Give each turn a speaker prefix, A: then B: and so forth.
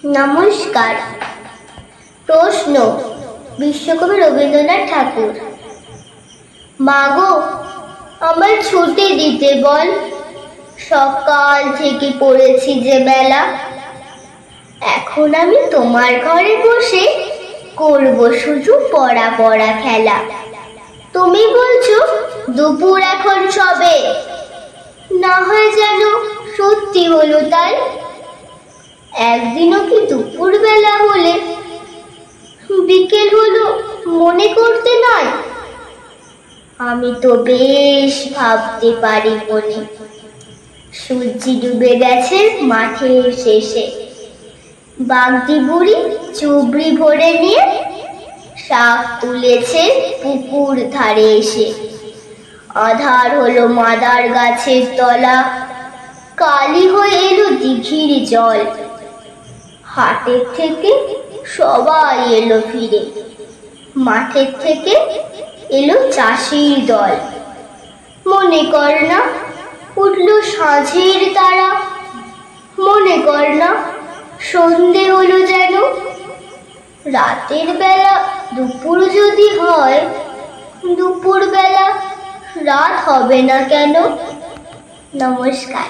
A: নমস্কার। প্রশ্ন, বিশ্বকবি রবীন্দ্রনাথ ঠাকুর। মাগো, আমার ছুটি দিতে বল, সকাল থেকে পড়েছি যে বেলা। এখন আমি তোমার ঘরে বসে করব শুধু পড়া পড়া খেলা। তুমি বলছো দুপুর এখন সবে, না হয় যেন সত্যি হলো তাই। একদিনও কি দুপুর বেলা হলে বিকেল হলো মনে করতে নাই? আমি তো বেশ ভাবতে পারি মনে। সূর্যি ডুবে গেছে মাঠের শেষে, বাগদি বুড়ি চুবড়ি ভরে নিয়ে শাক তুলেছে পুকুর ধারে এসে। আধার হলো মাদার গাছের তলা, কালি হয়ে এলো দিঘির জল। হাটের থেকে সবাই এলো ফিরে, মাঠের থেকে এলো চাষির দল। মনে কর না উঠলো সাঁঝের তারা, মনে কর না সন্ধে হলো যেন। রাতের বেলা দুপুর যদি হয়, দুপুর বেলা রাত হবে না কেন? নমস্কার।